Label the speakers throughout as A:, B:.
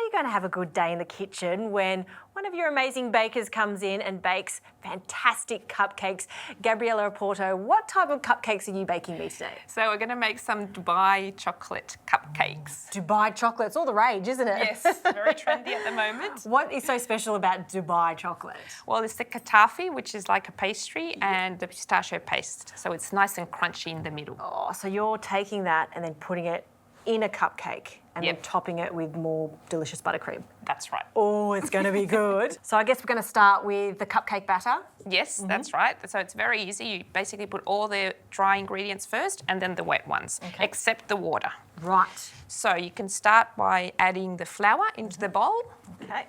A: you're going to have a good day in the kitchen when one of your amazing bakers comes in and bakes fantastic cupcakes. Gabriela Oporto, what type of cupcakes are you baking me today?
B: So we're going to make some Dubai chocolate cupcakes.
A: Dubai chocolate, it's all the rage, isn't it?
B: Yes, very trendy at the moment.
A: What is so special about Dubai chocolate?
B: Well, it's the Kataifi, which is like a pastry, and the pistachio paste. So it's nice and crunchy in the middle.
A: Oh, so you're taking that and then putting it in a cupcake and then topping it with more delicious buttercream.
B: That's right.
A: Oh, it's going to be good. So I guess we're going to start with the cupcake batter.
B: Yes, that's right. So it's very easy. You basically put all the dry ingredients first and then the wet ones, except the water.
A: Right.
B: So you can start by adding the flour into the bowl.
A: Okay.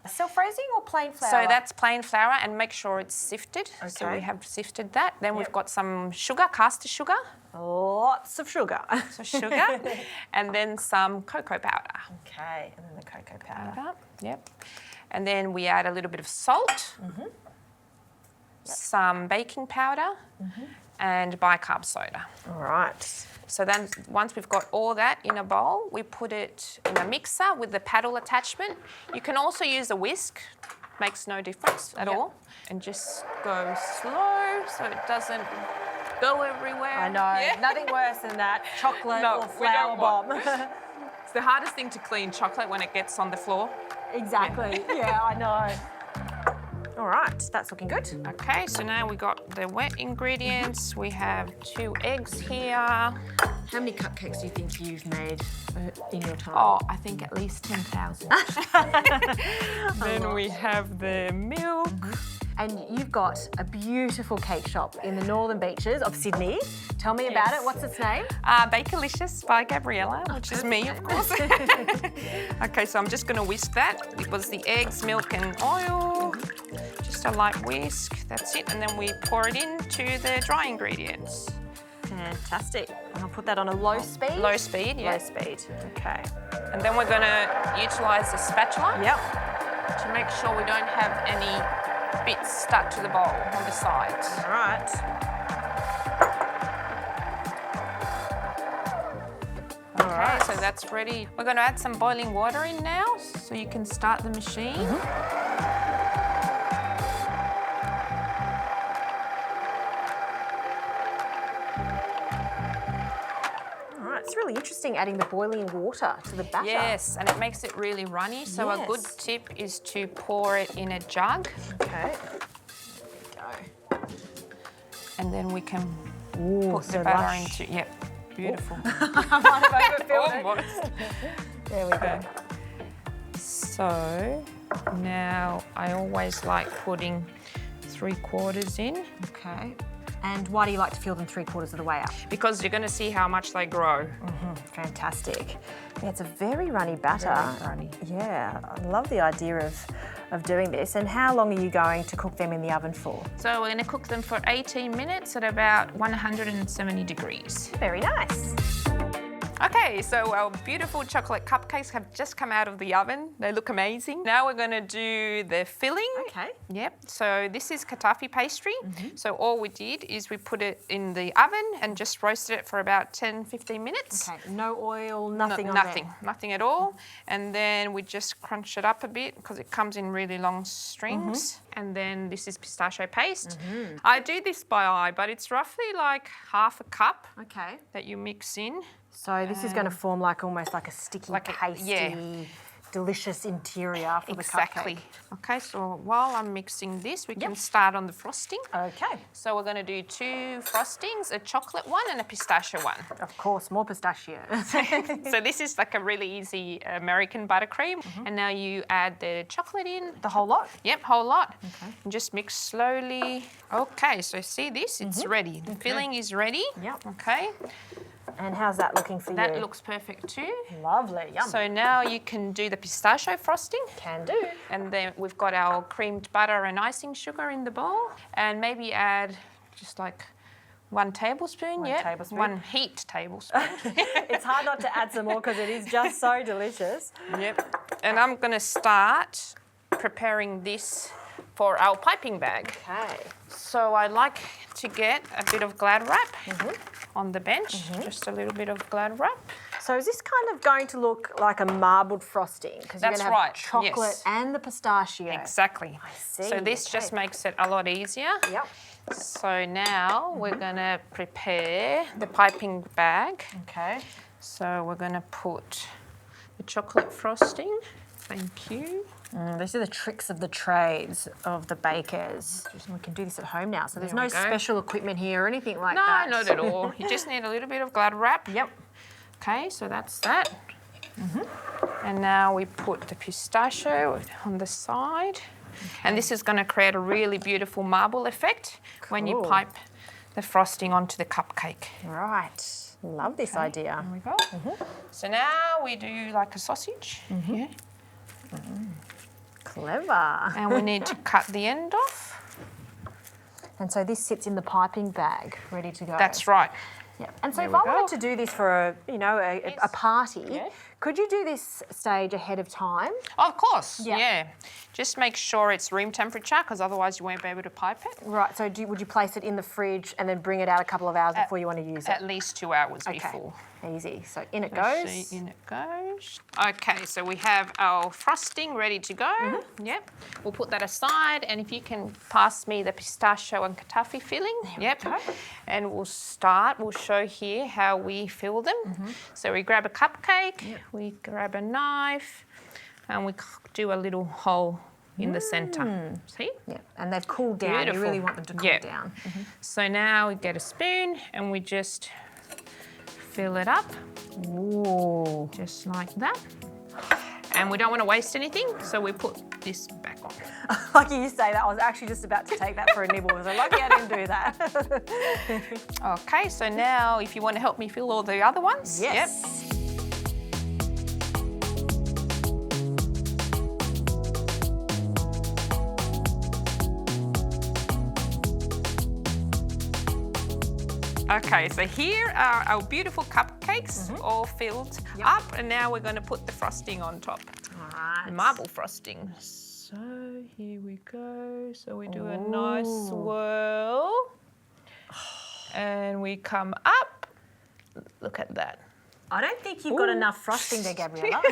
A: Self-raising or plain flour?
B: So that's plain flour, and make sure it's sifted.
A: Okay.
B: So we have sifted that. Then we've got some sugar, caster sugar.
A: Lots of sugar.
B: So sugar. And then some cocoa powder.
A: Okay, and then the cocoa powder.
B: Yep. And then we add a little bit of salt, some baking powder, and bicarb soda.
A: All right.
B: So then once we've got all that in a bowl, we put it in a mixer with the paddle attachment. You can also use a whisk, makes no difference at all. And just go slow so it doesn't go everywhere.
A: I know, nothing worse than that chocolate or flour bomb.
B: It's the hardest thing to clean chocolate when it gets on the floor.
A: Exactly, yeah, I know. All right, that's looking good.
B: Okay, so now we got the wet ingredients. We have 2 eggs here.
A: How many cupcakes do you think you've made in your time?
B: Oh, I think at least 10,000. Then we have the milk.
A: And you've got a beautiful cake shop in the northern beaches of Sydney. Tell me about it. What's its name?
B: Bakerlicious by Gabriela, which is me, of course. Okay, so I'm just going to whisk that. It was the eggs, milk and oil. Just a light whisk, that's it. And then we pour it into the dry ingredients.
A: Fantastic. I'll put that on a low speed?
B: Low speed, yeah.
A: Low speed, okay.
B: And then we're going to utilise the spatula.
A: Yep.
B: To make sure we don't have any bits stuck to the bowl on the sides.
A: All right.
B: Okay, so that's ready. We're going to add some boiling water in now, so you can start the machine.
A: It's really interesting adding the boiling water to the batter.
B: Yes, and it makes it really runny. So a good tip is to pour it in a jug.
A: Okay. There we go.
B: And then we can put the batter into. Yep, beautiful.
A: I might have overfilled it. There we go.
B: So now I always like putting 3/4 in.
A: Okay. And why do you like to fill them 3/4 of the way up?
B: Because you're going to see how much they grow.
A: Fantastic. Yeah, it's a very runny batter.
B: Very runny.
A: Yeah, I love the idea of doing this. And how long are you going to cook them in the oven for?
B: So we're going to cook them for 18 minutes at about 170 degrees.
A: Very nice.
B: Okay, so our beautiful chocolate cupcakes have just come out of the oven. They look amazing. Now we're going to do the filling.
A: Okay.
B: Yep, so this is Kataifi pastry. So all we did is we put it in the oven and just roasted it for about 10-15 minutes.
A: Okay, no oil, nothing on
B: Nothing,
A: there.
B: nothing at all. And then we just crunch it up a bit because it comes in really long strings. And then this is pistachio paste. I do this by eye, but it's roughly like half a cup that you mix in.
A: So this is going to form almost like a sticky, pasty, delicious interior for the cupcake.
B: Okay, so while I'm mixing this, we can start on the frosting.
A: Okay.
B: So we're going to do 2 frostings, a chocolate one and a pistachio one.
A: Of course, more pistachio.
B: So this is like a really easy American buttercream. And now you add the chocolate in.
A: The whole lot?
B: Yep, whole lot. Okay. And just mix slowly. Okay, so see this? It's ready. The filling is ready.
A: Yep.
B: Okay.
A: And how's that looking for you?
B: That looks perfect too.
A: Lovely, yum.
B: So now you can do the pistachio frosting.
A: Can do.
B: And then we've got our creamed butter and icing sugar in the bowl. And maybe add just like 1 tablespoon.
A: One tablespoon.
B: 1 heaped tablespoon.
A: It's hard not to add some more because it is just so delicious.
B: Yep. And I'm going to start preparing this for our piping bag.
A: Okay.
B: So I like to get a bit of Glad wrap on the bench, just a little bit of Glad wrap.
A: So is this kind of going to look like a marbled frosting? Because you're
B: That's
A: going to have
B: right,
A: chocolate
B: yes.
A: and the pistachio.
B: Exactly.
A: I see.
B: So this just makes it a lot easier.
A: Yep.
B: So now we're going to prepare the piping bag.
A: Okay.
B: So we're going to put the chocolate frosting. Thank you.
A: These are the tricks of the trades of the bakers. We can do this at home now. So there's
B: There we
A: no
B: go.
A: special equipment here or anything like
B: No,
A: that.
B: not at all. You just need a little bit of glad wrap.
A: Yep.
B: Okay, so that's that. And now we put the pistachio on the side. And this is going to create a really beautiful marble effect when you
A: Cool.
B: pipe the frosting onto the cupcake.
A: Right. Love this idea.
B: There we go. So now we do like a sausage. Yeah.
A: Clever.
B: And we need to cut the end off.
A: And so this sits in the piping bag, ready to go.
B: That's right.
A: Yeah. And so
B: There
A: if
B: we
A: I
B: go.
A: wanted to do this for a party,
B: Yeah.
A: could you do this stage ahead of time?
B: Of course,
A: Yeah.
B: yeah. Just make sure it's room temperature because otherwise you won't be able to pipe it.
A: Right. So would you place it in the fridge and then bring it out a couple of hours before you want to use it?
B: At least 2 hours
A: Okay.
B: before.
A: Easy. So in it
B: So
A: goes.
B: see, in it goes. Okay, so we have our frosting ready to go. Yep. We'll put that aside, and if you can pass me the pistachio and Kataifi filling. Yep.
A: go.
B: And we'll start. We'll show here how we fill them. So we grab a cupcake, we grab a knife, and we do a little hole in the centre. See?
A: Yeah. And they've cooled down.
B: Beautiful.
A: You really want them to cool
B: Yeah.
A: down.
B: So now we get a spoon and we just fill it up.
A: Ooh.
B: Just like that. And we don't want to waste anything, so we put this back on.
A: Lucky you say that. I was actually just about to take that for a nibble. So lucky I didn't do that.
B: Okay, so now if you want to help me fill all the other ones.
A: Yes.
B: Yep. Okay, so here are our beautiful cupcakes all filled up, and now we're going to put the frosting on top.
A: All right.
B: Marble frosting. So here we go. So we do a nice swirl. And we come up. Look at that.
A: I don't think you've got enough frosting there, Gabriela.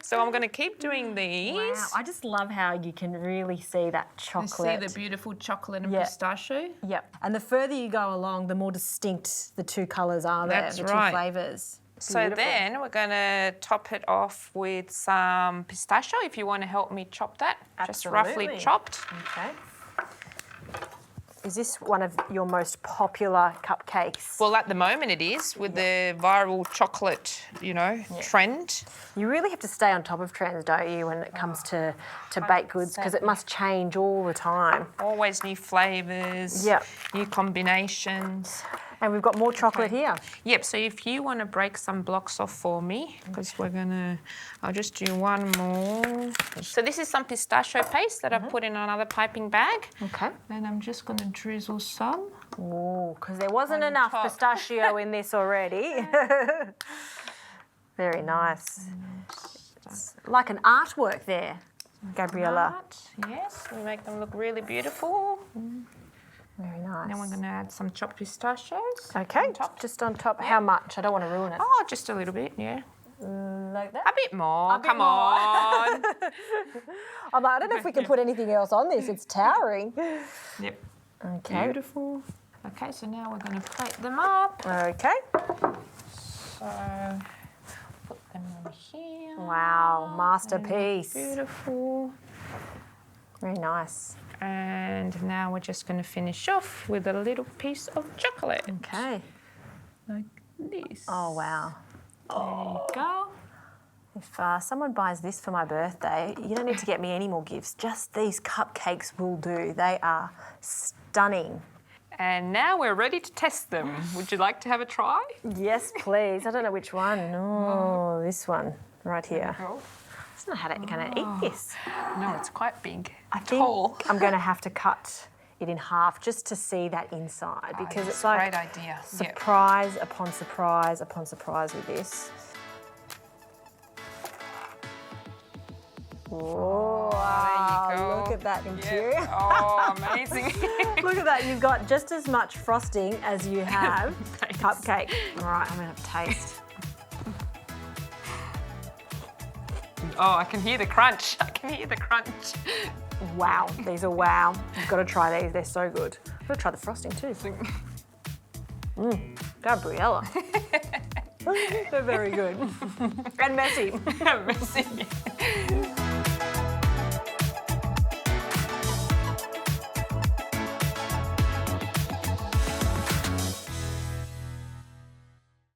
B: So I'm going to keep doing these.
A: Wow, I just love how you can really see that
B: You
A: chocolate.
B: see the beautiful chocolate and
A: Yeah.
B: pistachio?
A: Yep. And the further you go along, the more distinct the two colours are there,
B: That's
A: the
B: right.
A: two flavours.
B: So then we're going to top it off with some pistachio if you want to help me chop that. Just roughly
A: Absolutely.
B: chopped.
A: Okay. Is this one of your most popular cupcakes?
B: Well, at the moment it is with the viral chocolate, trend.
A: You really have to stay on top of trends, don't you, when it comes to baked goods, because it must change all the time.
B: Always new flavours,
A: Yep.
B: new combinations.
A: And we've got more chocolate here.
B: Yep, so if you want to break some blocks off for me, because I'll just do one more. So this is some pistachio paste that I've put in another piping bag.
A: Okay.
B: And I'm just going to drizzle some.
A: Oh, because there wasn't
B: On
A: enough
B: top.
A: pistachio in this already. Very nice. It's like an artwork there, Gabriela.
B: That, yes, we make them look really beautiful.
A: Very nice.
B: Then we're going to add some chopped pistachios.
A: Okay,
B: on top.
A: just on top. How much? I don't want to ruin it.
B: Oh, just a little bit, yeah.
A: Like that?
B: A bit more,
A: bit
B: come
A: more.
B: on.
A: I'm like, I don't know if we can put anything else on this. It's towering.
B: Yep,
A: Okay.
B: beautiful. Okay, so now we're going to plate them up.
A: Okay.
B: So put them on here.
A: Wow, masterpiece.
B: Beautiful.
A: Very nice.
B: And now we're just going to finish off with a little piece of chocolate.
A: Okay.
B: Like this.
A: Oh, wow.
B: There you go.
A: If someone buys this for my birthday, you don't need to get me any more gifts. Just these cupcakes will do. They are stunning.
B: And now we're ready to test them. Would you like to have a try?
A: Yes, please. I don't know which one. Oh, this one right here. I don't know how to kind of eat this.
B: No, it's quite big.
A: I think
B: Tall.
A: I'm going to have to cut it in half just to see that inside because
B: Yes,
A: it's like
B: great idea. Yep.
A: surprise upon surprise upon surprise with this. Oh, wow,
B: there you go.
A: look at that interior.
B: Oh, amazing.
A: Look at that, you've got just as much frosting as you have
B: Thanks.
A: cupcake. All right, I'm going to have a taste.
B: Oh, I can hear the crunch. I can hear the crunch.
A: Wow, these are wow. You've got to try these, they're so good. I've got to try the frosting too. Gabriela. They're very good. And messy.
B: Messy.